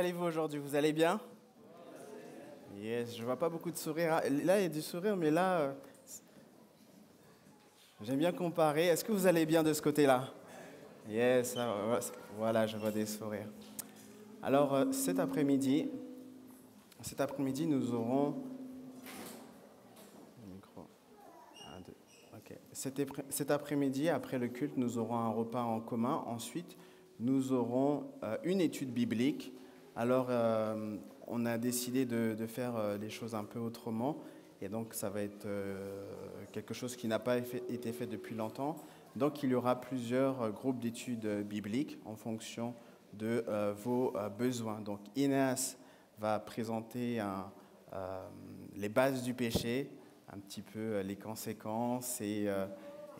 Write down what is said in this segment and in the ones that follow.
allez-vous aujourd'hui? Vous allez bien? Yes, je vois pas beaucoup de sourires. Là, il y a du sourire, mais là, j'aime bien comparer. Est-ce que vous allez bien de ce côté-là? Yes, voilà, je vois des sourires. Alors, cet après-midi, nous aurons... Micro. Un, deux. Ok. Cet après-midi, après le culte, nous aurons un repas en commun. Ensuite, nous aurons une étude biblique. Alors, on a décidé de faire les choses un peu autrement. Et donc, ça va être quelque chose qui n'a pas été fait depuis longtemps. Donc, il y aura plusieurs groupes d'études bibliques en fonction de vos besoins. Donc, Inès va présenter les bases du péché, un petit peu les conséquences et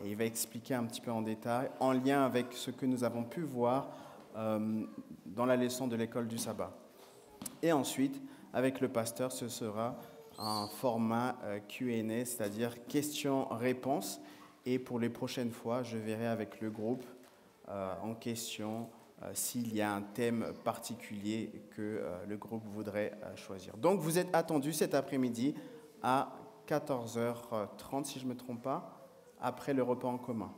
il va expliquer un petit peu en détail en lien avec ce que nous avons pu voir dans la leçon de l'école du sabbat. Et ensuite, avec le pasteur, ce sera un format Q&A, c'est-à-dire questions-réponses. Et pour les prochaines fois, je verrai avec le groupe en question s'il y a un thème particulier que le groupe voudrait choisir. Donc, vous êtes attendus cet après-midi à 14h30, si je ne me trompe pas, après le repas en commun.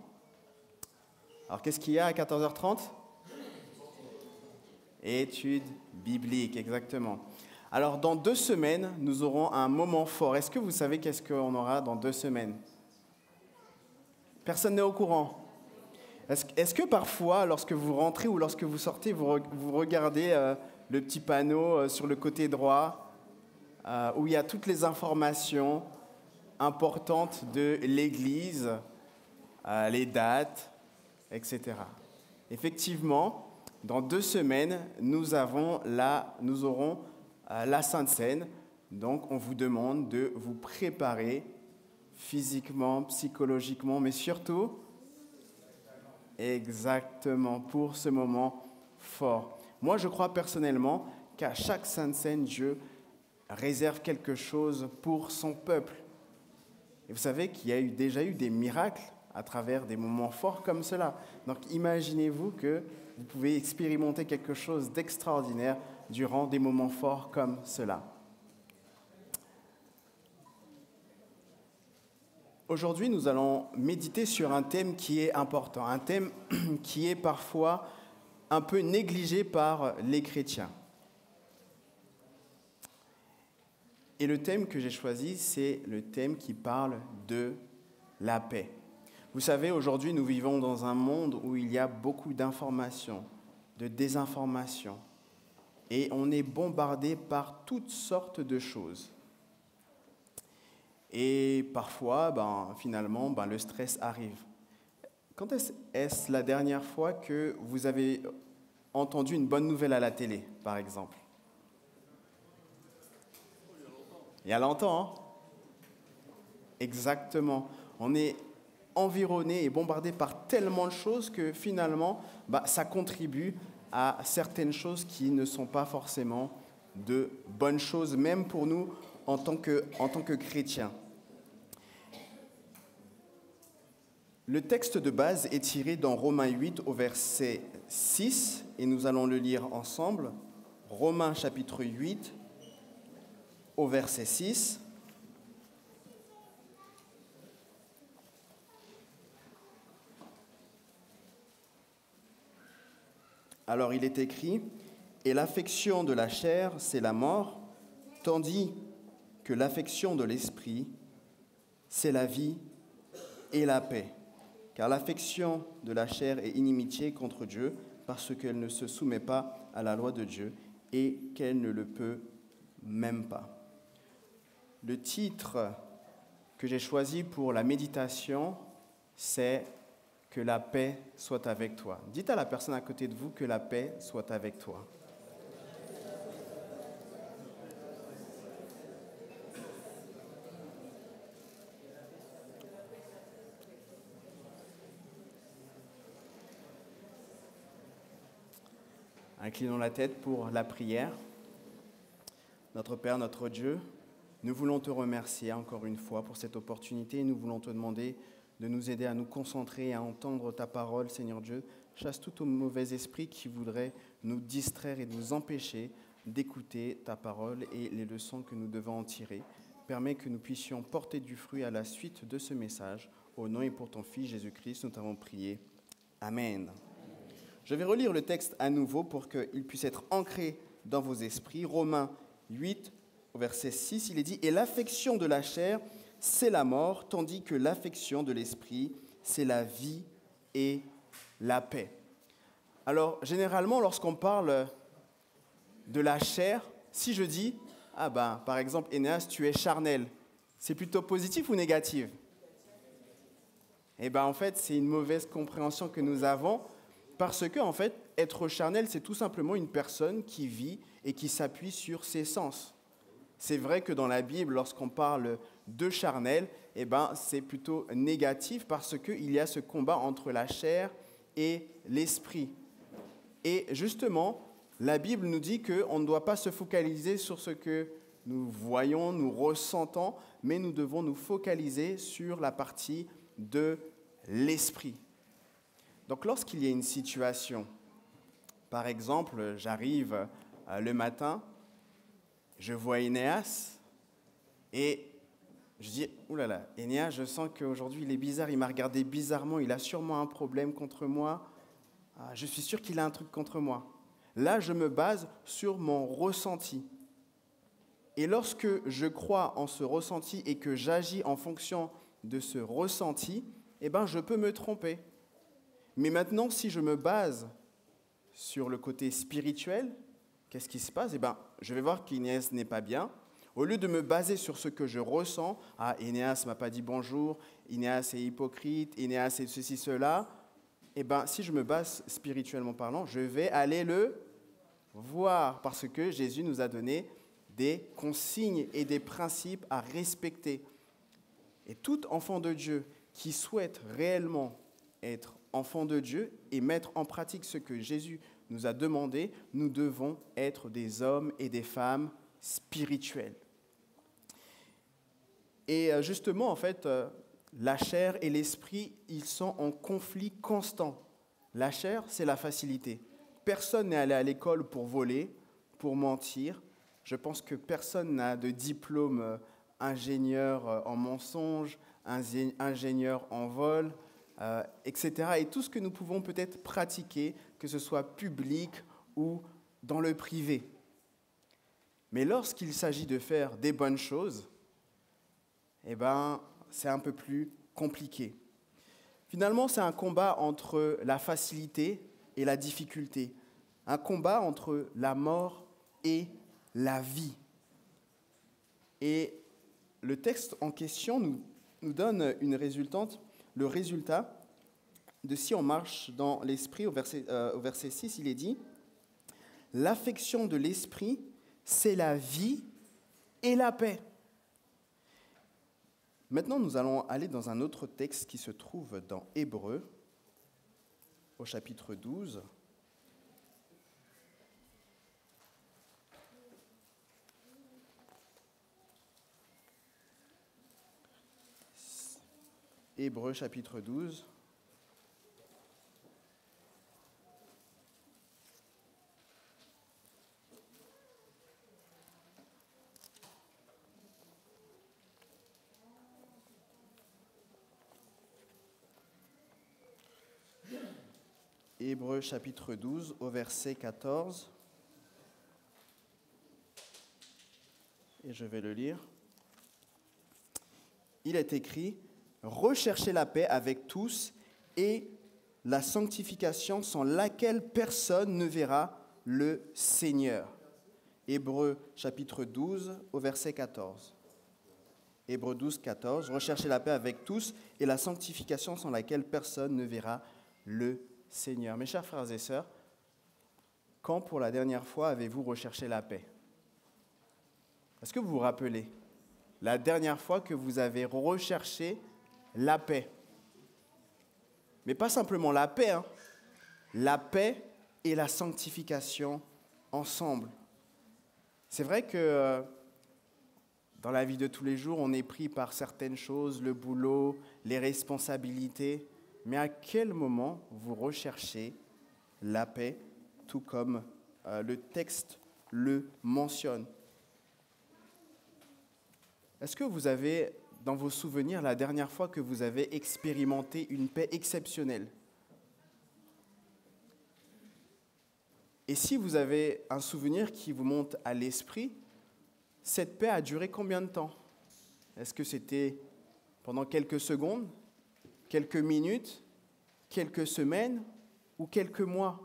Alors, qu'est-ce qu'il y a à 14h30 ? Étude biblique, exactement. Alors, dans 2 semaines, nous aurons un moment fort. Est-ce que vous savez qu'est-ce qu'on aura dans 2 semaines ? Personne n'est au courant. Est-ce que parfois, lorsque vous rentrez ou lorsque vous sortez, vous regardez le petit panneau sur le côté droit où il y a toutes les informations importantes de l'Église, les dates, etc. Effectivement, dans 2 semaines, nous aurons la Sainte Seine. Donc, on vous demande de vous préparer physiquement, psychologiquement, mais surtout, exactement, pour ce moment fort. Moi, je crois personnellement qu'à chaque Sainte Seine, Dieu réserve quelque chose pour son peuple. Et vous savez qu'il y a déjà eu des miracles à travers des moments forts comme cela. Donc, imaginez-vous que vous pouvez expérimenter quelque chose d'extraordinaire durant des moments forts comme cela. Aujourd'hui, nous allons méditer sur un thème qui est important, un thème qui est parfois un peu négligé par les chrétiens. Et le thème que j'ai choisi, c'est le thème qui parle de la paix. Vous savez, aujourd'hui, nous vivons dans un monde où il y a beaucoup d'informations, de désinformations, et on est bombardé par toutes sortes de choses. Et parfois, finalement, le stress arrive. Quand est-ce la dernière fois que vous avez entendu une bonne nouvelle à la télé, par exemple ? Il y a longtemps, hein ? Exactement. On est environné et bombardé par tellement de choses que finalement, ça contribue à certaines choses qui ne sont pas forcément de bonnes choses, même pour nous en tant que chrétiens. Le texte de base est tiré dans Romains 8 au verset 6 et nous allons le lire ensemble. Romains chapitre 8 au verset 6. Alors il est écrit « Et l'affection de la chair, c'est la mort, tandis que l'affection de l'esprit, c'est la vie et la paix. Car l'affection de la chair est inimitié contre Dieu, parce qu'elle ne se soumet pas à la loi de Dieu et qu'elle ne le peut même pas. » Le titre que j'ai choisi pour la méditation, c'est « Que la paix soit avec toi ». Dites à la personne à côté de vous que la paix soit avec toi. Inclinons la tête pour la prière. Notre Père, notre Dieu, nous voulons te remercier encore une fois pour cette opportunité. Nous voulons te demander de nous aider à nous concentrer et à entendre ta parole, Seigneur Dieu. Chasse tout mauvais esprit qui voudrait nous distraire et nous empêcher d'écouter ta parole et les leçons que nous devons en tirer. Permets que nous puissions porter du fruit à la suite de ce message. Au nom et pour ton Fils Jésus-Christ, nous t'avons prié. Amen. Je vais relire le texte à nouveau pour qu'il puisse être ancré dans vos esprits. Romains 8, au verset 6, il est dit « Et l'affection de la chair, c'est la mort, tandis que l'affection de l'esprit, c'est la vie et la paix. » Alors, généralement, lorsqu'on parle de la chair, si je dis « Ah ben, par exemple, Énéas, tu es charnel », c'est plutôt positif ou négatif? Eh bien, en fait, c'est une mauvaise compréhension que nous avons parce que, en fait, être charnel, c'est tout simplement une personne qui vit et qui s'appuie sur ses sens. C'est vrai que dans la Bible, lorsqu'on parle de charnel, eh ben, c'est plutôt négatif parce qu'il y a ce combat entre la chair et l'esprit. Et justement, la Bible nous dit qu'on ne doit pas se focaliser sur ce que nous voyons, nous ressentons, mais nous devons nous focaliser sur la partie de l'esprit. Donc lorsqu'il y a une situation, par exemple, j'arrive le matin, je vois Énéas et je dis « Ouh là là, Énéas, je sens qu'aujourd'hui il est bizarre, il m'a regardé bizarrement, il a sûrement un problème contre moi, je suis sûr qu'il a un truc contre moi. » Là, je me base sur mon ressenti. Et lorsque je crois en ce ressenti et que j'agis en fonction de ce ressenti, eh ben, je peux me tromper. Mais maintenant, si je me base sur le côté spirituel, qu'est-ce qui se passe? Eh ben, je vais voir qu'Énéas n'est pas bien. Au lieu de me baser sur ce que je ressens, « Ah, Énéas ne m'a pas dit bonjour, Énéas est hypocrite, Énéas est ceci, cela », eh ben, si je me base spirituellement parlant, je vais aller le voir parce que Jésus nous a donné des consignes et des principes à respecter. Et tout enfant de Dieu qui souhaite réellement être enfant de Dieu et mettre en pratique ce que Jésus nous a demandé, nous devons être des hommes et des femmes spirituels. Et justement, en fait, la chair et l'esprit, ils sont en conflit constant. La chair, c'est la facilité. Personne n'est allé à l'école pour voler, pour mentir. Je pense que personne n'a de diplôme ingénieur en mensonge, ingénieur en vol, etc. Et tout ce que nous pouvons peut-être pratiquer, que ce soit public ou dans le privé. Mais lorsqu'il s'agit de faire des bonnes choses, eh ben, c'est un peu plus compliqué. Finalement, c'est un combat entre la facilité et la difficulté, un combat entre la mort et la vie. Et le texte en question nous donne le résultat de si on marche dans l'esprit. Au verset 6, il est dit « L'affection de l'esprit, c'est la vie et la paix. » Maintenant, nous allons aller dans un autre texte qui se trouve dans Hébreux, au chapitre 12. Hébreux, chapitre 12. Hébreux chapitre 12 au verset 14. Et je vais le lire. Il est écrit « Recherchez la paix avec tous et la sanctification sans laquelle personne ne verra le Seigneur. » Hébreux chapitre 12 au verset 14. Hébreux 12, 14. « Recherchez la paix avec tous et la sanctification sans laquelle personne ne verra le Seigneur. » Mes chers frères et sœurs, quand pour la dernière fois avez-vous recherché la paix? Est-ce que vous vous rappelez la dernière fois que vous avez recherché la paix? Mais pas simplement la paix, hein. La paix et la sanctification ensemble. C'est vrai que dans la vie de tous les jours, on est pris par certaines choses, le boulot, les responsabilités. Mais à quel moment vous recherchez la paix, tout comme le texte le mentionne. Est-ce que vous avez, dans vos souvenirs, la dernière fois que vous avez expérimenté une paix exceptionnelle? Et si vous avez un souvenir qui vous monte à l'esprit, cette paix a duré combien de temps? Est-ce que c'était pendant quelques secondes, quelques minutes, quelques semaines ou quelques mois?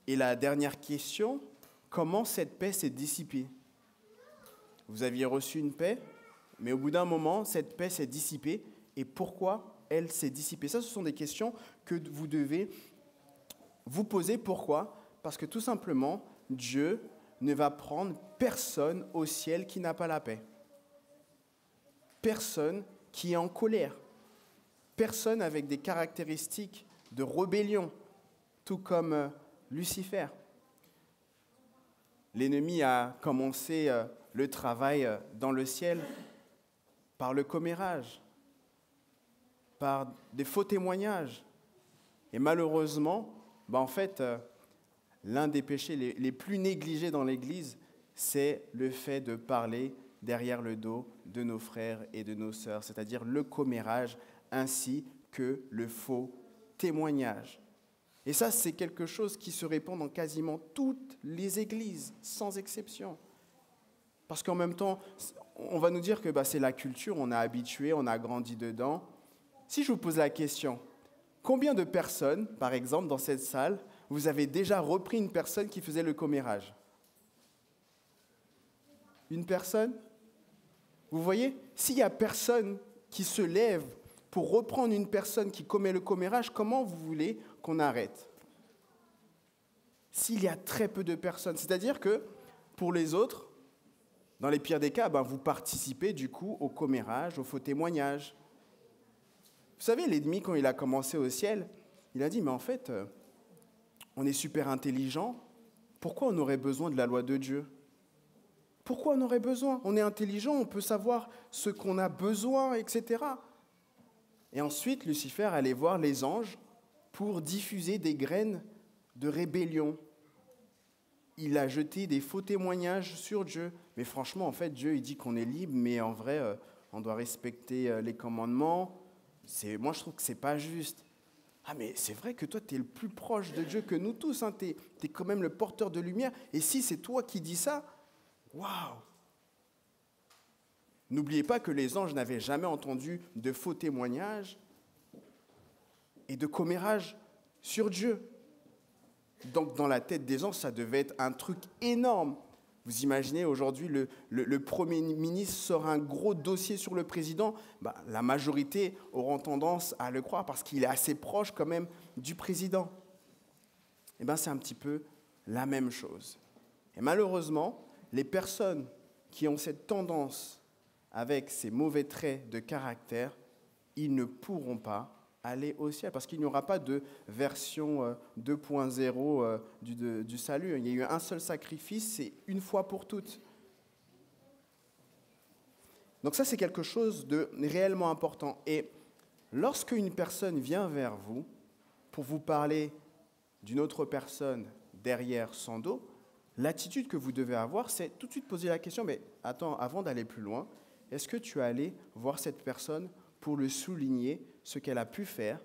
Et la dernière question, comment cette paix s'est dissipée? Vous aviez reçu une paix, mais au bout d'un moment, cette paix s'est dissipée. Et pourquoi elle s'est dissipée? Ça, ce sont des questions que vous devez vous poser. Pourquoi? Parce que tout simplement, Dieu ne va prendre personne au ciel qui n'a pas la paix. Personne qui est en colère. Personne avec des caractéristiques de rébellion, tout comme Lucifer. L'ennemi a commencé le travail dans le ciel par le commérage, par des faux témoignages. Et malheureusement, l'un des péchés les plus négligés dans l'Église, c'est le fait de parler derrière le dos de nos frères et de nos sœurs, c'est-à-dire le commérage ainsi que le faux témoignage. Et ça, c'est quelque chose qui se répand dans quasiment toutes les églises, sans exception. Parce qu'en même temps, on va nous dire que c'est la culture, on a habitué, on a grandi dedans. Si je vous pose la question, combien de personnes, par exemple, dans cette salle, vous avez déjà repris une personne qui faisait le commérage? Une personne? Vous voyez, s'il n'y a personne qui se lève pour reprendre une personne qui commet le commérage, comment vous voulez qu'on arrête? S'il y a très peu de personnes, c'est-à-dire que pour les autres, dans les pires des cas, vous participez du coup au commérage, au faux témoignage. Vous savez, l'ennemi, quand il a commencé au ciel, il a dit, mais en fait, on est super intelligent, pourquoi on aurait besoin de la loi de Dieu? Pourquoi on aurait besoin? On est intelligent, on peut savoir ce qu'on a besoin, etc. Et ensuite, Lucifer allait voir les anges pour diffuser des graines de rébellion. Il a jeté des faux témoignages sur Dieu. Mais franchement, en fait, Dieu, il dit qu'on est libre, mais en vrai, on doit respecter les commandements. Moi, je trouve que ce n'est pas juste. Ah, mais c'est vrai que toi, tu es le plus proche de Dieu que nous tous. Hein. Tu es quand même le porteur de lumière. Et si c'est toi qui dis ça, waouh! N'oubliez pas que les anges n'avaient jamais entendu de faux témoignages et de commérage sur Dieu. Donc, dans la tête des anges, ça devait être un truc énorme. Vous imaginez, aujourd'hui, le Premier ministre sort un gros dossier sur le président. La majorité auront tendance à le croire parce qu'il est assez proche quand même du président. C'est un petit peu la même chose. Et malheureusement, les personnes qui ont cette tendance avec ces mauvais traits de caractère, ils ne pourront pas aller au ciel, parce qu'il n'y aura pas de version 2.0 du salut. Il y a eu un seul sacrifice, c'est une fois pour toutes. Donc ça, c'est quelque chose de réellement important. Et lorsque une personne vient vers vous pour vous parler d'une autre personne derrière son dos, l'attitude que vous devez avoir, c'est tout de suite poser la question, mais attends, avant d'aller plus loin, est-ce que tu es allé voir cette personne pour le souligner ce qu'elle a pu faire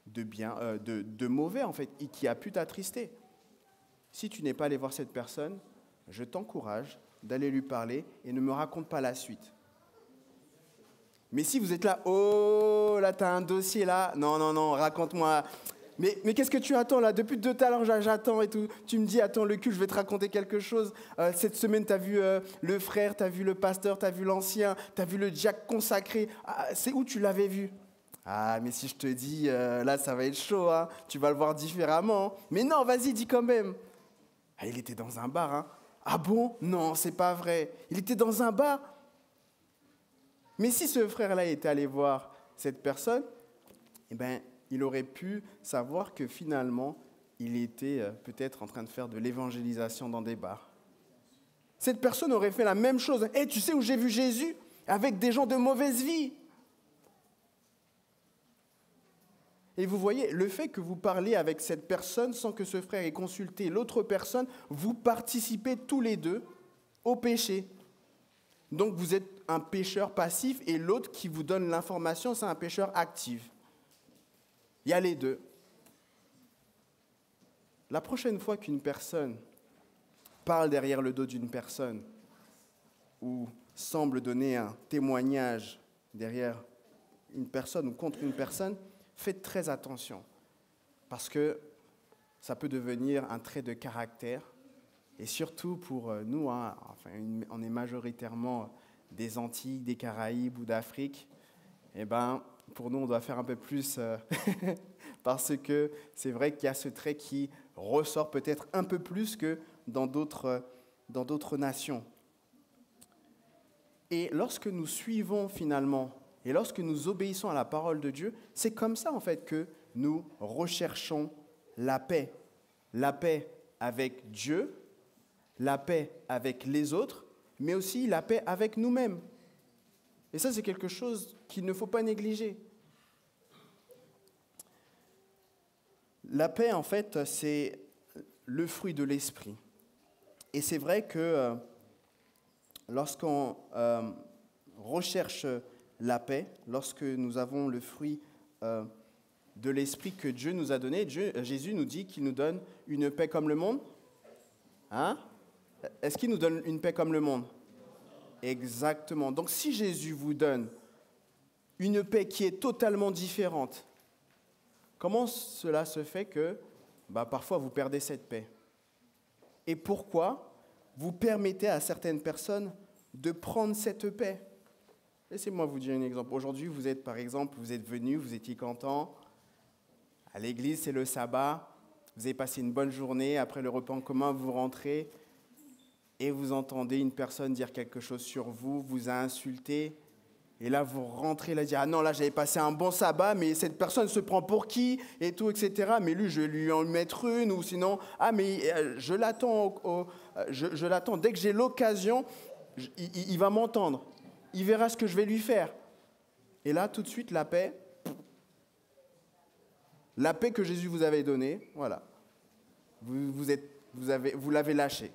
de bien, de mauvais en fait, et qui a pu t'attrister? Si tu n'es pas allé voir cette personne, je t'encourage d'aller lui parler et ne me raconte pas la suite. Mais si vous êtes là, oh, là, tu as un dossier là, non, raconte-moi. Mais qu'est-ce que tu attends là? Depuis tout à l'heure, j'attends et tout. Tu me dis, attends, le culte, je vais te raconter quelque chose. Cette semaine, tu as vu le frère, tu as vu le pasteur, tu as vu l'ancien, tu as vu le diacre consacré. Ah, c'est où tu l'avais vu? Ah, mais si je te dis, là, ça va être chaud, hein. Tu vas le voir différemment. Mais non, vas-y, dis quand même. Ah, il était dans un bar, hein. Ah bon? Non, c'est pas vrai. Il était dans un bar? Mais si ce frère-là était allé voir cette personne, il aurait pu savoir que finalement, il était peut-être en train de faire de l'évangélisation dans des bars. Cette personne aurait fait la même chose. Hey, tu sais où j'ai vu Jésus? Avec des gens de mauvaise vie. Et vous voyez, le fait que vous parlez avec cette personne sans que ce frère ait consulté l'autre personne, vous participez tous les deux au péché. Donc vous êtes un pécheur passif et l'autre qui vous donne l'information, c'est un pécheur actif. Il y a les deux. La prochaine fois qu'une personne parle derrière le dos d'une personne ou semble donner un témoignage derrière une personne ou contre une personne, faites très attention parce que ça peut devenir un trait de caractère et surtout pour nous, on est majoritairement des Antilles, des Caraïbes ou d'Afrique, et pour nous on doit faire un peu plus parce que c'est vrai qu'il y a ce trait qui ressort peut-être un peu plus que dans d'autres nations. Et lorsque nous suivons finalement, et lorsque nous obéissons à la parole de Dieu, c'est comme ça en fait que nous recherchons la paix. La paix avec Dieu, la paix avec les autres, mais aussi la paix avec nous-mêmes. Et ça, c'est quelque chose qu'il ne faut pas négliger. La paix, en fait, c'est le fruit de l'esprit. Et c'est vrai que lorsqu'on recherche la paix, lorsque nous avons le fruit de l'esprit que Dieu nous a donné, Jésus nous dit qu'il nous donne une paix comme le monde. Hein? Est-ce qu'il nous donne une paix comme le monde? Exactement. Donc si Jésus vous donne une paix qui est totalement différente, comment cela se fait que parfois vous perdez cette paix? Et pourquoi vous permettez à certaines personnes de prendre cette paix? Laissez-moi vous dire un exemple. Aujourd'hui, vous êtes venus, vous étiez content. À l'église, c'est le sabbat. Vous avez passé une bonne journée. Après le repas en commun, vous rentrez et vous entendez une personne dire quelque chose sur vous, vous a insulté. Et là, vous rentrez, là, dire « Ah non, là, j'avais passé un bon sabbat, mais cette personne se prend pour qui ?» et tout, etc. Mais lui, je vais lui en mettre une, ou sinon « Ah, mais je l'attends, je l'attends. Dès que j'ai l'occasion, il va m'entendre. Il verra ce que je vais lui faire. » Et là, tout de suite, la paix que Jésus vous avait donnée, voilà, vous l'avez lâchée.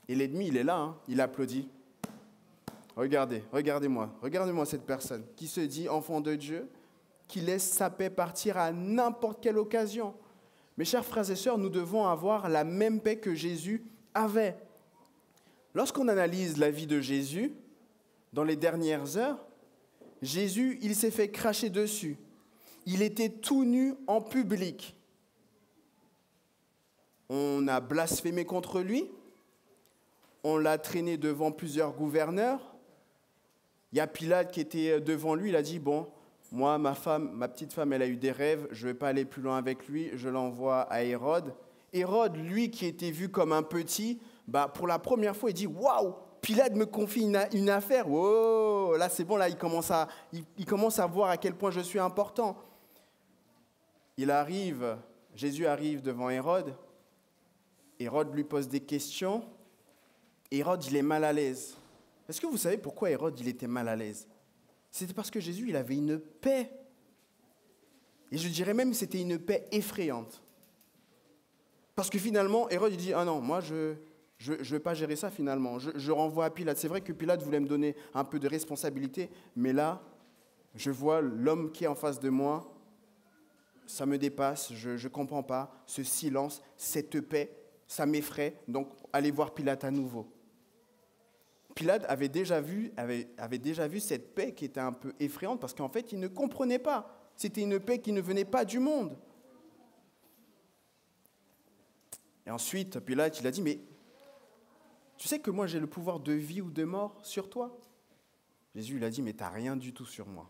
Et l'ennemi, il est là, hein, il applaudit. Regardez-moi cette personne qui se dit enfant de Dieu, qui laisse sa paix partir à n'importe quelle occasion. Mes chers frères et sœurs, nous devons avoir la même paix que Jésus avait. Lorsqu'on analyse la vie de Jésus, dans les dernières heures, Jésus, il s'est fait cracher dessus. Il était tout nu en public. On a blasphémé contre lui. On l'a traîné devant plusieurs gouverneurs. Il y a Pilate qui était devant lui. Il a dit, bon, moi, ma petite femme, elle a eu des rêves. Je ne vais pas aller plus loin avec lui. Je l'envoie à Hérode. Hérode, lui, qui était vu comme un petit, pour la première fois, il dit, waouh, Pilate me confie une affaire. Oh, là, c'est bon, là, il commence à voir à quel point je suis important. Jésus arrive devant Hérode. Hérode lui pose des questions. Hérode, il est mal à l'aise. Est-ce que vous savez pourquoi Hérode, il était mal à l'aise? C'était parce que Jésus, il avait une paix. Et je dirais même que c'était une paix effrayante. Parce que finalement, Hérode, il dit, ah non, moi, je ne vais pas gérer ça finalement. Je renvoie à Pilate. C'est vrai que Pilate voulait me donner un peu de responsabilité, mais là, je vois l'homme qui est en face de moi, ça me dépasse, je ne comprends pas. Ce silence, cette paix, ça m'effraie. Donc, allez voir Pilate à nouveau. Pilate avait déjà vu cette paix qui était un peu effrayante parce qu'en fait, il ne comprenait pas. C'était une paix qui ne venait pas du monde. Et ensuite, Pilate, il a dit, mais tu sais que moi, j'ai le pouvoir de vie ou de mort sur toi? Jésus, il a dit, mais tu n'as rien du tout sur moi.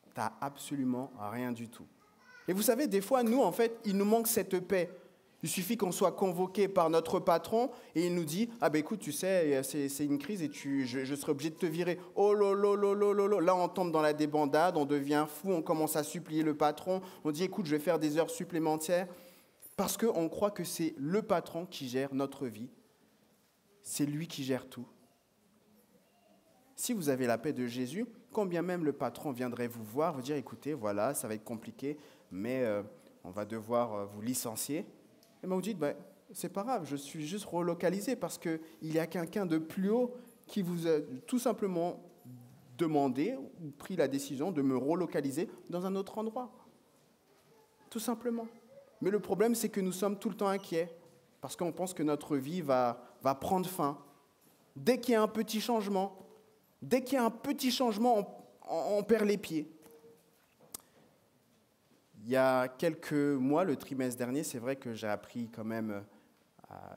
Tu n'as absolument rien du tout. Et vous savez, des fois, nous, en fait, il nous manque cette paix. Il suffit qu'on soit convoqué par notre patron et il nous dit « Ah ben écoute, tu sais, c'est une crise et je serai obligé de te virer. » Oh lolo. Là, on tombe dans la débandade, on devient fou, on commence à supplier le patron. On dit « Écoute, je vais faire des heures supplémentaires. » Parce qu'on croit que c'est le patron qui gère notre vie. C'est lui qui gère tout. Si vous avez la paix de Jésus, quand bien même le patron viendrait vous voir, vous dire « Écoutez, voilà, ça va être compliqué. mais on va devoir vous licencier. Et moi, vous dites, ben, c'est pas grave, je suis juste relocalisé parce qu'il y a quelqu'un de plus haut qui vous a tout simplement demandé ou pris la décision de me relocaliser dans un autre endroit. Tout simplement. Mais le problème, c'est que nous sommes tout le temps inquiets parce qu'on pense que notre vie va prendre fin. Dès qu'il y a un petit changement, on perd les pieds. Il y a quelques mois, le trimestre dernier, c'est vrai que j'ai appris quand même,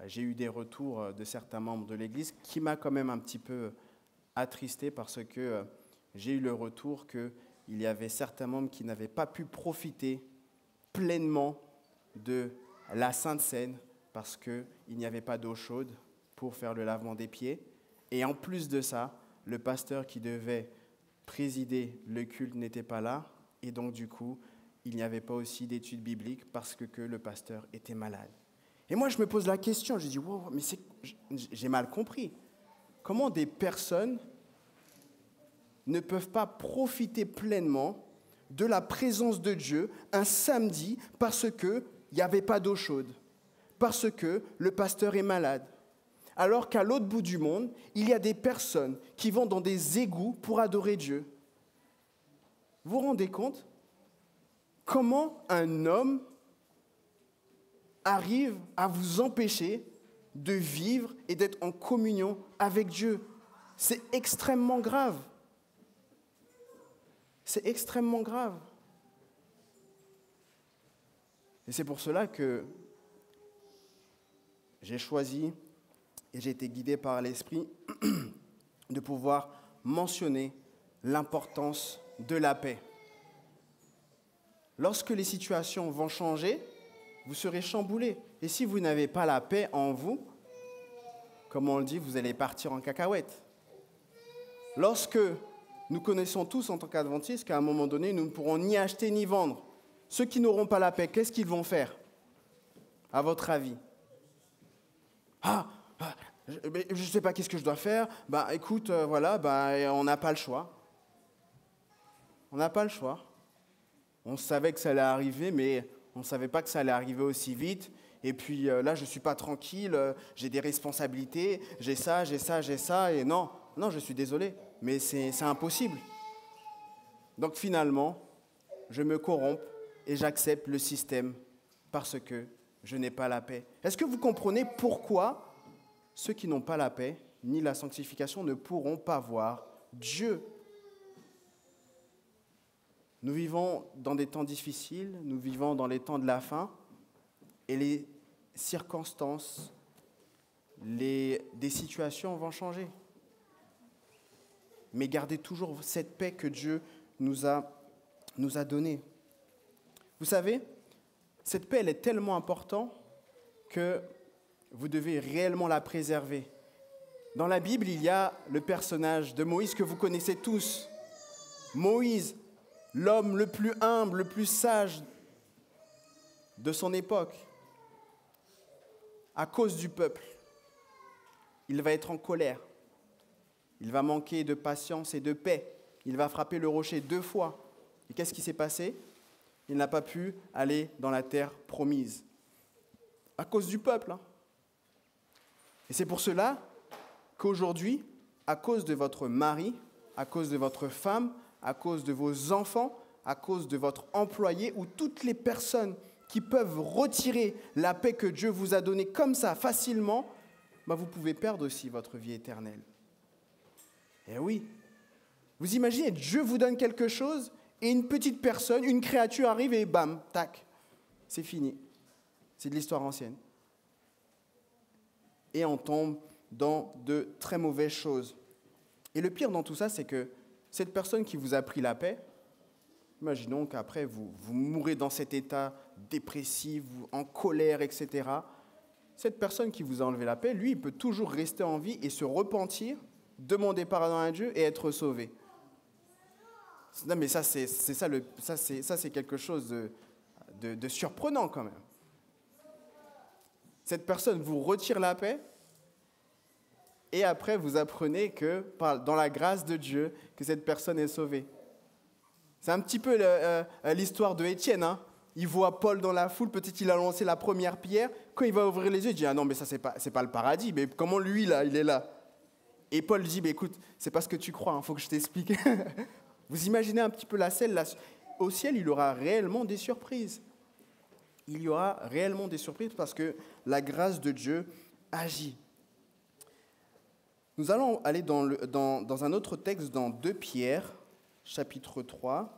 j'ai eu des retours de certains membres de l'Église qui m'a quand même un petit peu attristé parce que j'ai eu le retour qu'il y avait certains membres qui n'avaient pas pu profiter pleinement de la Sainte Seine parce qu'il n'y avait pas d'eau chaude pour faire le lavement des pieds. Et en plus de ça, le pasteur qui devait présider le culte n'était pas là. Et donc du coup, il n'y avait pas aussi d'études bibliques parce que le pasteur était malade. Et moi, je me pose la question, je dis, wow, mais j'ai mal compris. Comment des personnes ne peuvent pas profiter pleinement de la présence de Dieu un samedi parce qu'il n'y avait pas d'eau chaude, parce que le pasteur est malade, alors qu'à l'autre bout du monde, il y a des personnes qui vont dans des égouts pour adorer Dieu. Vous vous rendez compte ? Comment un homme arrive à vous empêcher de vivre et d'être en communion avec Dieu ? C'est extrêmement grave. C'est extrêmement grave. Et c'est pour cela que j'ai choisi et j'ai été guidé par l'Esprit de pouvoir mentionner l'importance de la paix. Lorsque les situations vont changer, vous serez chamboulés. Et si vous n'avez pas la paix en vous, comme on le dit, vous allez partir en cacahuète. Lorsque nous connaissons tous en tant qu'adventistes qu'à un moment donné, nous ne pourrons ni acheter ni vendre. Ceux qui n'auront pas la paix, qu'est-ce qu'ils vont faire, à votre avis ? Je ne sais pas qu'est-ce que je dois faire. Écoute, on n'a pas le choix. On n'a pas le choix. On savait que ça allait arriver, mais on ne savait pas que ça allait arriver aussi vite. Et puis là, je ne suis pas tranquille, j'ai des responsabilités, j'ai ça. Et non, je suis désolé, mais c'est impossible. Donc finalement, je me corromps et j'accepte le système parce que je n'ai pas la paix. Est-ce que vous comprenez pourquoi ceux qui n'ont pas la paix ni la sanctification ne pourront pas voir Dieu ? Nous vivons dans des temps difficiles, nous vivons dans les temps de la fin, et les circonstances, des situations vont changer. Mais gardez toujours cette paix que Dieu nous a donnée. Vous savez, cette paix, elle est tellement importante que vous devez réellement la préserver. Dans la Bible, il y a le personnage de Moïse que vous connaissez tous. Moïse, l'homme le plus humble, le plus sage de son époque. À cause du peuple, il va être en colère. Il va manquer de patience et de paix. Il va frapper le rocher 2 fois. Et qu'est-ce qui s'est passé ? Il n'a pas pu aller dans la terre promise. À cause du peuple. Et c'est pour cela qu'aujourd'hui, à cause de votre mari, à cause de votre femme, à cause de vos enfants, à cause de votre employé ou toutes les personnes qui peuvent retirer la paix que Dieu vous a donnée comme ça, facilement, vous pouvez perdre aussi votre vie éternelle. Eh oui. Vous imaginez, Dieu vous donne quelque chose et une petite personne, une créature arrive et bam, tac, c'est fini. C'est de l'histoire ancienne. Et on tombe dans de très mauvaises choses. Et le pire dans tout ça, c'est que cette personne qui vous a pris la paix, imaginons qu'après vous mourrez dans cet état dépressif, en colère, etc. Cette personne qui vous a enlevé la paix, lui, il peut toujours rester en vie et se repentir, demander pardon à Dieu et être sauvé. Non, mais ça, c'est quelque chose de surprenant quand même. Cette personne vous retire la paix et après vous apprenez que, dans la grâce de Dieu, que cette personne est sauvée. C'est un petit peu l'histoire de Étienne. Il voit Paul dans la foule, peut-être il a lancé la première pierre. Quand il va ouvrir les yeux, il dit « Ah non, mais ça, c'est pas le paradis. Mais comment lui, là, il est là ?» Et Paul dit « Écoute, c'est pas ce que tu crois, faut que je t'explique. » Vous imaginez un petit peu la scène, là, au ciel, il y aura réellement des surprises. Il y aura réellement des surprises parce que la grâce de Dieu agit. Nous allons aller dans un autre texte, dans 2 Pierre, chapitre 3.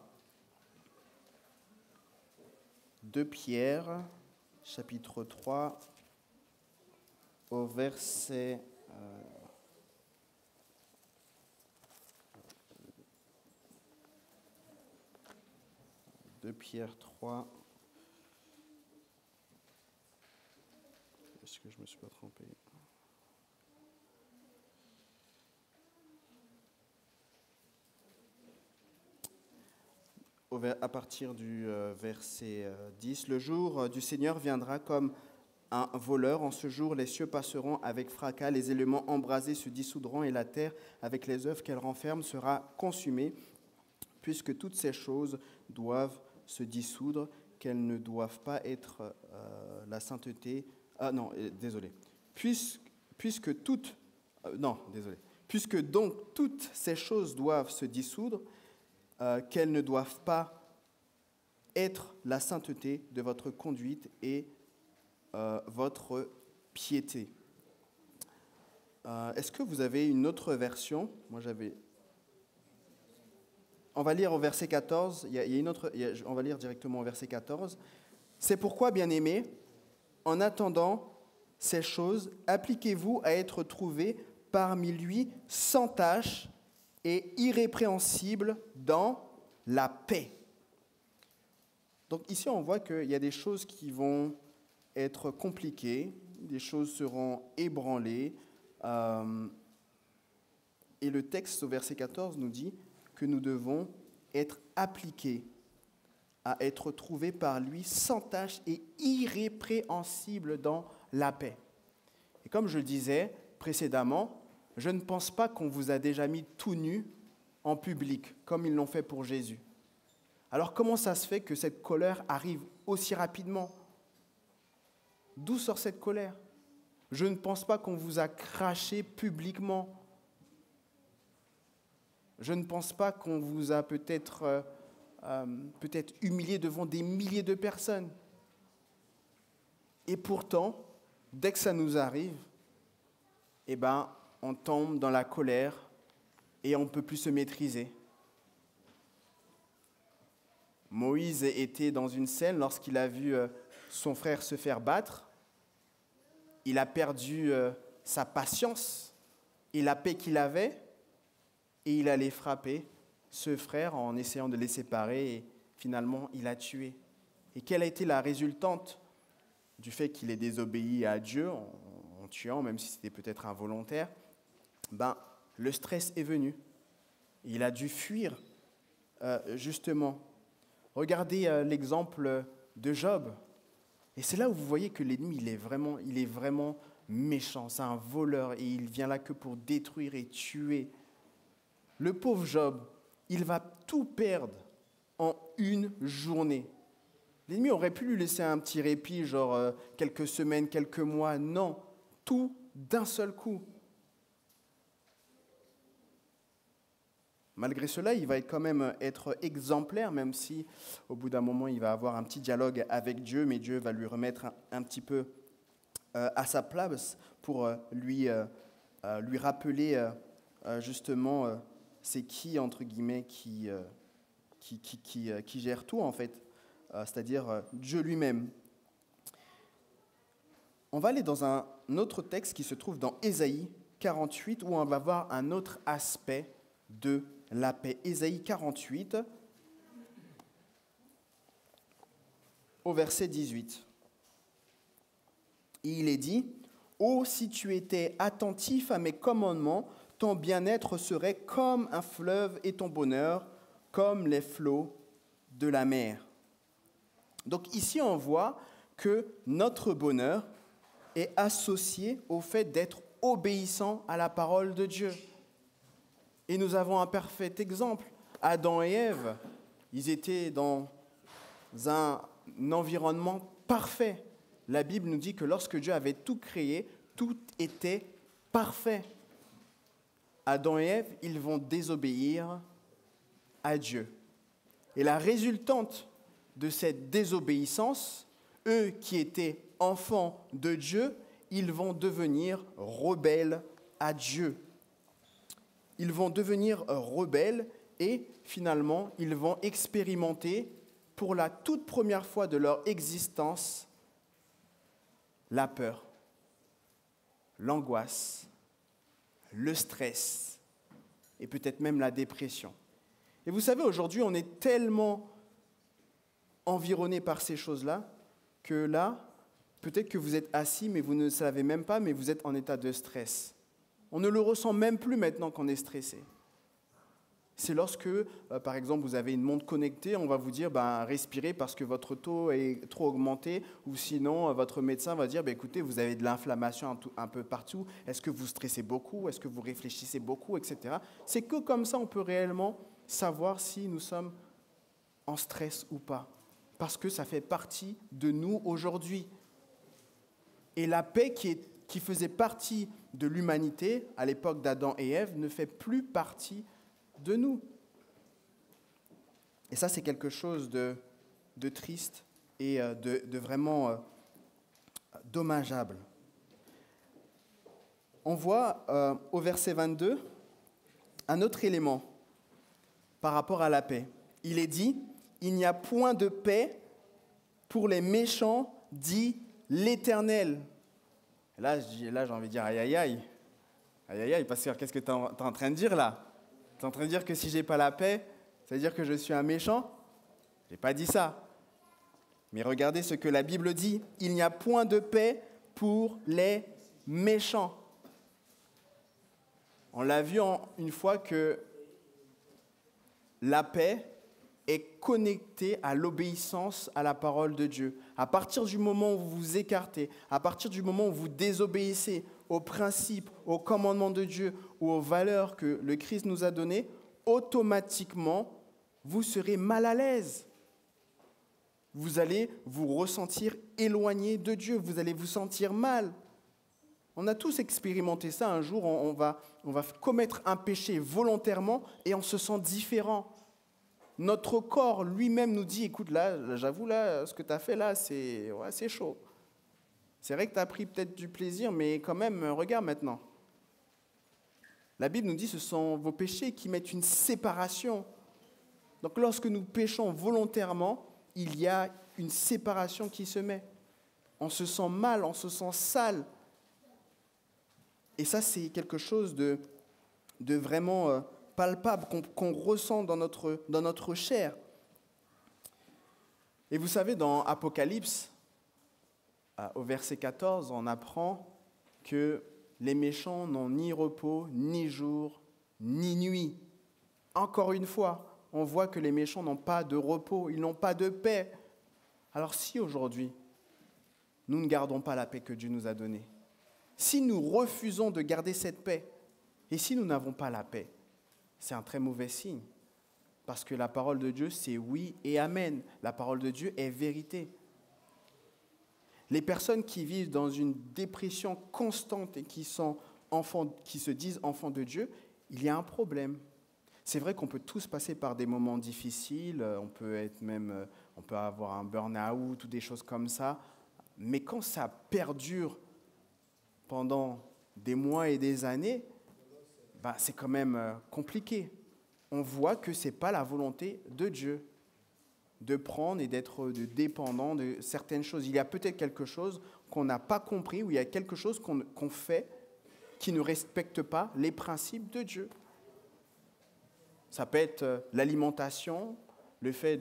2 Pierre, chapitre 3, au verset... 2 Pierre 3. Est-ce que je ne me suis pas trompé? À partir du verset 10, « Le jour du Seigneur viendra comme un voleur. En ce jour, les cieux passeront avec fracas, les éléments embrasés se dissoudront et la terre, avec les œuvres qu'elle renferme, sera consumée, puisque toutes ces choses doivent se dissoudre, qu'elles ne doivent pas être la sainteté... Puisque donc toutes ces choses doivent se dissoudre, qu'elles ne doivent pas être la sainteté de votre conduite et votre piété. Est-ce que vous avez une autre version? Moi, j'avais... On va lire au verset 14. On va lire directement au verset 14. « C'est pourquoi, bien-aimés, en attendant ces choses, appliquez-vous à être trouvés parmi lui sans tache et irrépréhensible dans la paix. » Donc ici, on voit qu'il y a des choses qui vont être compliquées, des choses seront ébranlées. Et le texte au verset 14 nous dit que nous devons être appliqués à être trouvés par lui sans tache et irrépréhensibles dans la paix. Et comme je le disais précédemment, je ne pense pas qu'on vous a déjà mis tout nu en public, comme ils l'ont fait pour Jésus. Alors comment ça se fait que cette colère arrive aussi rapidement? D'où sort cette colère? Je ne pense pas qu'on vous a craché publiquement. Je ne pense pas qu'on vous a peut-être humilié devant des milliers de personnes. Et pourtant, dès que ça nous arrive, on tombe dans la colère et on ne peut plus se maîtriser. Moïse était dans une scène lorsqu'il a vu son frère se faire battre. Il a perdu sa patience et la paix qu'il avait et il allait frapper ce frère en essayant de les séparer et finalement il a tué. Et quelle a été la résultante du fait qu'il ait désobéi à Dieu en tuant, même si c'était peut-être involontaire? Le stress est venu. Il a dû fuir justement. Regardez l'exemple de Job. Et c'est là où vous voyez que l'ennemi, il est vraiment méchant. C'est un voleur et il vient là que pour détruire et tuer. Le pauvre Job, il va tout perdre en une journée. L'ennemi aurait pu lui laisser un petit répit, genre quelques semaines, quelques mois. Non, tout d'un seul coup. Malgré cela, il va quand même être exemplaire, même si au bout d'un moment, il va avoir un petit dialogue avec Dieu, mais Dieu va lui remettre un petit peu à sa place pour lui rappeler justement c'est qui, entre guillemets, qui gère tout, en fait, c'est-à-dire Dieu lui-même. On va aller dans un autre texte qui se trouve dans Ésaïe 48, où on va voir un autre aspect de la paix. Ésaïe 48, au verset 18. Et il est dit, « Ô, si tu étais attentif à mes commandements, ton bien-être serait comme un fleuve et ton bonheur comme les flots de la mer. » Donc ici, on voit que notre bonheur est associé au fait d'être obéissant à la parole de Dieu. Et nous avons un parfait exemple. Adam et Ève, ils étaient dans un environnement parfait. La Bible nous dit que lorsque Dieu avait tout créé, tout était parfait. Adam et Ève, ils vont désobéir à Dieu. Et la résultante de cette désobéissance, eux qui étaient enfants de Dieu, ils vont devenir rebelles à Dieu. Ils vont devenir rebelles et finalement, ils vont expérimenter pour la toute première fois de leur existence la peur, l'angoisse, le stress et peut-être même la dépression. Et vous savez, aujourd'hui, on est tellement environné par ces choses-là que là, peut-être que vous êtes assis, mais vous ne savez même pas, mais vous êtes en état de stress. On ne le ressent même plus maintenant qu'on est stressé. C'est lorsque, par exemple, vous avez une montre connectée, on va vous dire respirez parce que votre taux est trop augmenté, ou sinon votre médecin va dire écoutez, vous avez de l'inflammation un peu partout, est-ce que vous stressez beaucoup, est-ce que vous réfléchissez beaucoup, etc. C'est que comme ça on peut réellement savoir si nous sommes en stress ou pas, parce que ça fait partie de nous aujourd'hui. Et la paix qui faisait partie de l'humanité à l'époque d'Adam et Ève ne fait plus partie de nous. Et ça, c'est quelque chose de triste et de vraiment dommageable. On voit au verset 22 un autre élément par rapport à la paix. Il est dit « Il n'y a point de paix pour les méchants, dit l'Éternel. » Là, j'ai envie de dire aïe, aïe, aïe. Aïe, aïe, aïe, pasteur, qu'est-ce que tu es en train de dire là? Tu es en train de dire que si je n'ai pas la paix, ça veut dire que je suis un méchant? Je n'ai pas dit ça. Mais regardez ce que la Bible dit. Il n'y a point de paix pour les méchants. On l'a vu une fois que la paix est connectée à l'obéissance à la parole de Dieu. À partir du moment où vous vous écartez, à partir du moment où vous désobéissez aux principes, aux commandements de Dieu ou aux valeurs que le Christ nous a données, automatiquement, vous serez mal à l'aise. Vous allez vous ressentir éloigné de Dieu, vous allez vous sentir mal. On a tous expérimenté ça. Un jour, on va commettre un péché volontairement et on se sent différent. Notre corps lui-même nous dit, écoute, là, j'avoue, là, ce que tu as fait là, c'est chaud. C'est vrai que tu as pris peut-être du plaisir, mais quand même, regarde maintenant. La Bible nous dit, ce sont vos péchés qui mettent une séparation. Donc lorsque nous péchons volontairement, il y a une séparation qui se met. On se sent mal, on se sent sale. Et ça, c'est quelque chose de vraiment palpable, qu'on ressent dans notre chair. Et vous savez, dans Apocalypse, au verset 14, on apprend que les méchants n'ont ni repos, ni jour, ni nuit. Encore une fois, on voit que les méchants n'ont pas de repos, ils n'ont pas de paix. Alors si aujourd'hui, nous ne gardons pas la paix que Dieu nous a donnée, si nous refusons de garder cette paix, et si nous n'avons pas la paix, c'est un très mauvais signe. Parce que la parole de Dieu, c'est oui et amen. La parole de Dieu est vérité. Les personnes qui vivent dans une dépression constante et qui se disent enfants de Dieu, il y a un problème. C'est vrai qu'on peut tous passer par des moments difficiles, on peut avoir un burn-out ou des choses comme ça, mais quand ça perdure pendant des mois et des années, c'est quand même compliqué. On voit que ce n'est pas la volonté de Dieu de prendre et d'être dépendant de certaines choses. Il y a peut-être quelque chose qu'on n'a pas compris ou il y a quelque chose qu'on fait qui ne respecte pas les principes de Dieu. Ça peut être l'alimentation, le fait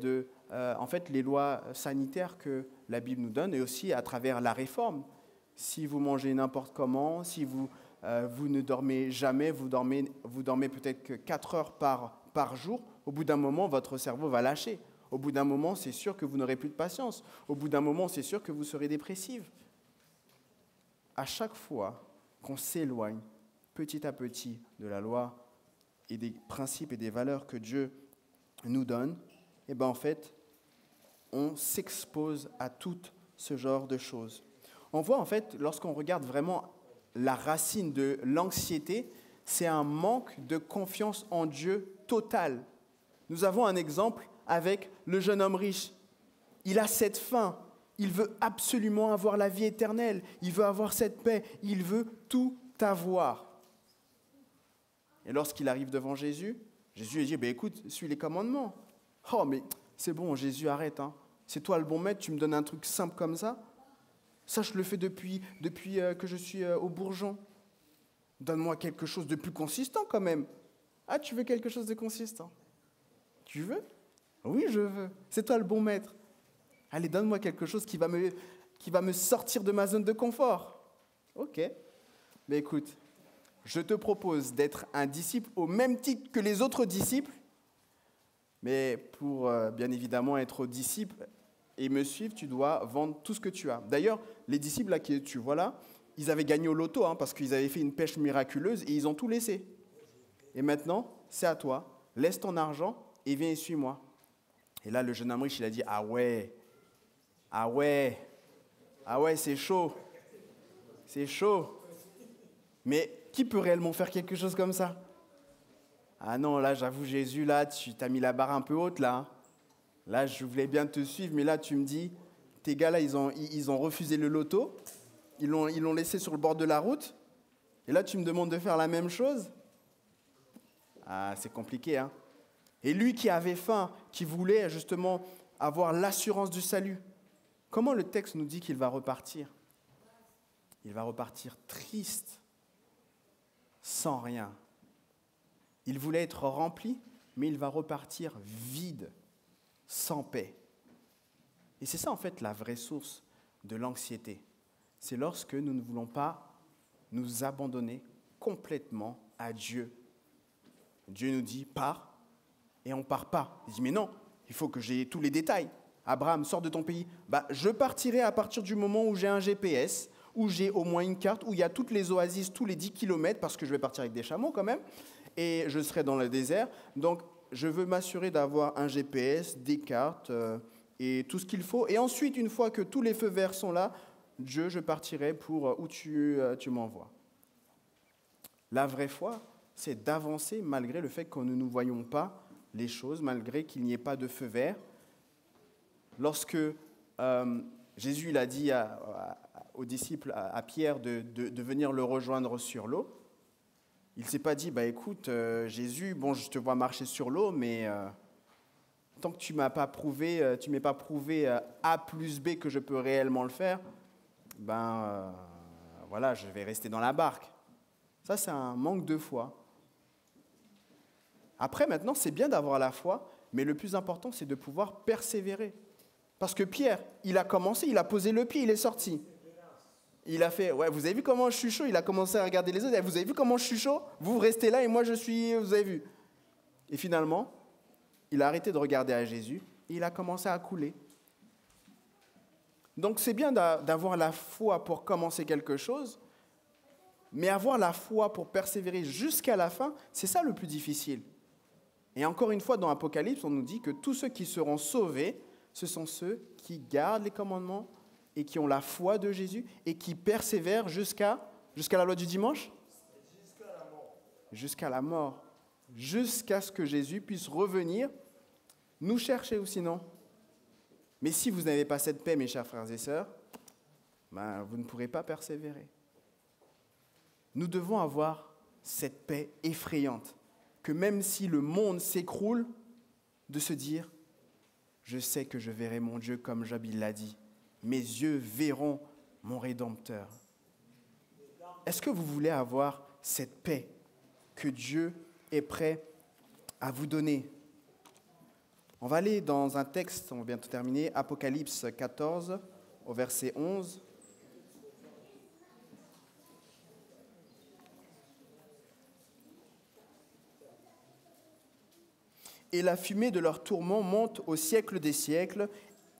les lois sanitaires que la Bible nous donne et aussi à travers la réforme. Si vous mangez n'importe comment, si vous ne dormez jamais, vous dormez peut-être que 4 heures par jour, au bout d'un moment, votre cerveau va lâcher. Au bout d'un moment, c'est sûr que vous n'aurez plus de patience. Au bout d'un moment, c'est sûr que vous serez dépressive. À chaque fois qu'on s'éloigne petit à petit de la loi et des principes et des valeurs que Dieu nous donne, en fait, on s'expose à tout ce genre de choses. On voit en fait, lorsqu'on regarde vraiment la racine de l'anxiété, c'est un manque de confiance en Dieu total. Nous avons un exemple avec le jeune homme riche. Il a cette faim, il veut absolument avoir la vie éternelle, il veut avoir cette paix, il veut tout avoir. Et lorsqu'il arrive devant Jésus, Jésus lui dit, écoute, suis les commandements. Oh, mais c'est bon, Jésus, arrête. Hein. C'est toi le bon maître, tu me donnes un truc simple comme ça. Ça, je le fais depuis que je suis au Bourgeon. Donne-moi quelque chose de plus consistant quand même. Ah, tu veux quelque chose de consistant? Tu veux? Oui, je veux. C'est toi le bon maître. Allez, donne-moi quelque chose qui va me sortir de ma zone de confort. Ok. Mais écoute, je te propose d'être un disciple au même titre que les autres disciples, mais pour bien évidemment être disciple et me suivre, tu dois vendre tout ce que tu as. D'ailleurs, les disciples là, que tu vois là, ils avaient gagné au loto parce qu'ils avaient fait une pêche miraculeuse et ils ont tout laissé. Et maintenant, c'est à toi. Laisse ton argent et viens et suis-moi. Et là, le jeune homme riche, il a dit, ah ouais, c'est chaud. C'est chaud. Mais qui peut réellement faire quelque chose comme ça? Ah non, là, j'avoue, Jésus, là, tu t'as mis la barre un peu haute, là. Là, je voulais bien te suivre, mais là, tu me dis, tes gars, là, ils ont refusé le loto, ils l'ont laissé sur le bord de la route, et là, tu me demandes de faire la même chose? Ah, c'est compliqué, hein. Et lui qui avait faim, qui voulait justement avoir l'assurance du salut, comment le texte nous dit qu'il va repartir? Il va repartir triste, sans rien. Il voulait être rempli, mais il va repartir vide, sans paix. Et c'est ça en fait la vraie source de l'anxiété. C'est lorsque nous ne voulons pas nous abandonner complètement à Dieu. Dieu nous dit « pars » et on ne part pas. Il dit « mais non, il faut que j'ai tous les détails. Abraham, sors de ton pays. » Je partirai à partir du moment où j'ai un GPS, où j'ai au moins une carte, où il y a toutes les oasis, tous les 10 kilomètres, parce que je vais partir avec des chameaux quand même, et je serai dans le désert. Donc, je veux m'assurer d'avoir un GPS, des cartes et tout ce qu'il faut. Et ensuite, une fois que tous les feux verts sont là, Dieu, je partirai pour où tu m'envoies. La vraie foi, c'est d'avancer malgré le fait que nous ne voyons pas les choses, malgré qu'il n'y ait pas de feu vert. Lorsque Jésus il a dit aux disciples, à Pierre, de venir le rejoindre sur l'eau, il ne s'est pas dit, écoute, Jésus, bon, je te vois marcher sur l'eau, mais tant que tu ne m'as pas prouvé, A plus B que je peux réellement le faire, voilà, je vais rester dans la barque. Ça, c'est un manque de foi. Après, maintenant, c'est bien d'avoir la foi, mais le plus important, c'est de pouvoir persévérer. Parce que Pierre, il a commencé, il a posé le pied, il est sorti. Il a fait, ouais, vous avez vu comment je suis chaud? Il a commencé à regarder les autres. Vous avez vu comment je suis chaud? Vous restez là et moi je suis, vous avez vu? Et finalement, il a arrêté de regarder à Jésus et il a commencé à couler. Donc c'est bien d'avoir la foi pour commencer quelque chose, mais avoir la foi pour persévérer jusqu'à la fin, c'est ça le plus difficile. Et encore une fois, dans Apocalypse, on nous dit que tous ceux qui seront sauvés, ce sont ceux qui gardent les commandements et qui ont la foi de Jésus et qui persévèrent jusqu'à la loi du dimanche? Jusqu'à la mort. Jusqu'à ce que Jésus puisse revenir nous chercher ou sinon. Mais si vous n'avez pas cette paix, mes chers frères et sœurs, vous ne pourrez pas persévérer. Nous devons avoir cette paix effrayante, que même si le monde s'écroule, de se dire, je sais que je verrai mon Dieu comme Job il l'a dit. Mes yeux verront mon Rédempteur. Est-ce que vous voulez avoir cette paix que Dieu est prêt à vous donner? On va aller dans un texte, on va bientôt terminer, Apocalypse 14, au verset 11. Et la fumée de leur tourment monte au siècle des siècles,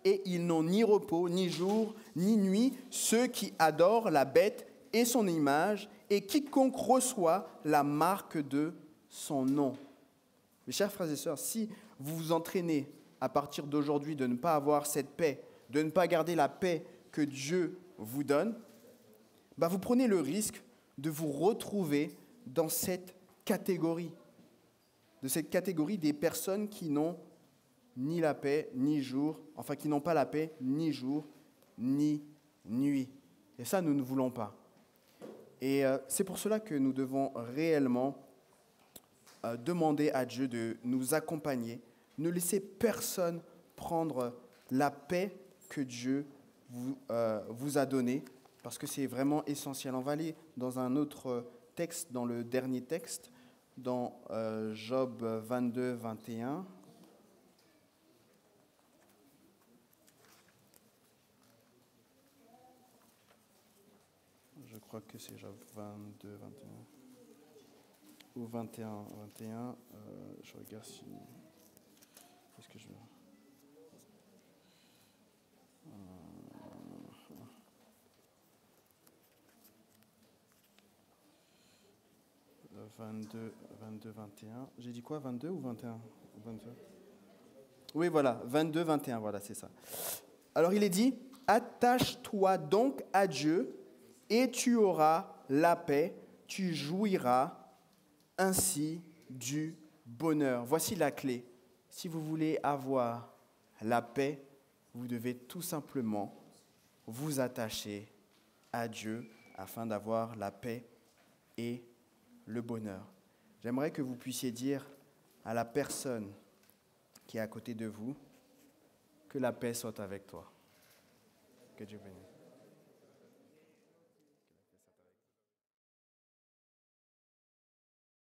et ils n'ont ni repos, ni jour, ni nuit, ceux qui adorent la bête et son image, et quiconque reçoit la marque de son nom. Mes chers frères et sœurs, si vous vous entraînez à partir d'aujourd'hui de ne pas avoir cette paix, de ne pas garder la paix que Dieu vous donne, vous prenez le risque de vous retrouver dans cette catégorie, des personnes qui n'ont ni la paix, ni jour, qui n'ont pas la paix, ni jour, ni nuit. Et ça, nous ne voulons pas. Et c'est pour cela que nous devons réellement demander à Dieu de nous accompagner, ne laisser personne prendre la paix que Dieu vous a donnée, parce que c'est vraiment essentiel. On va aller dans un autre texte, dans le dernier texte, dans Job 22, 21. Je crois que c'est Job 22, 21. Ou 21, 21. Je regarde si... Qu'est-ce que je... 22, 22, 21. J'ai dit quoi, 22 ou 21 22. Oui, voilà, 22, 21, voilà, c'est ça. Alors il est dit, attache-toi donc à Dieu et tu auras la paix, tu jouiras ainsi du bonheur. Voici la clé. Si vous voulez avoir la paix, vous devez tout simplement vous attacher à Dieu afin d'avoir la paix et le bonheur. J'aimerais que vous puissiez dire à la personne qui est à côté de vous que la paix soit avec toi. Que Dieu bénisse.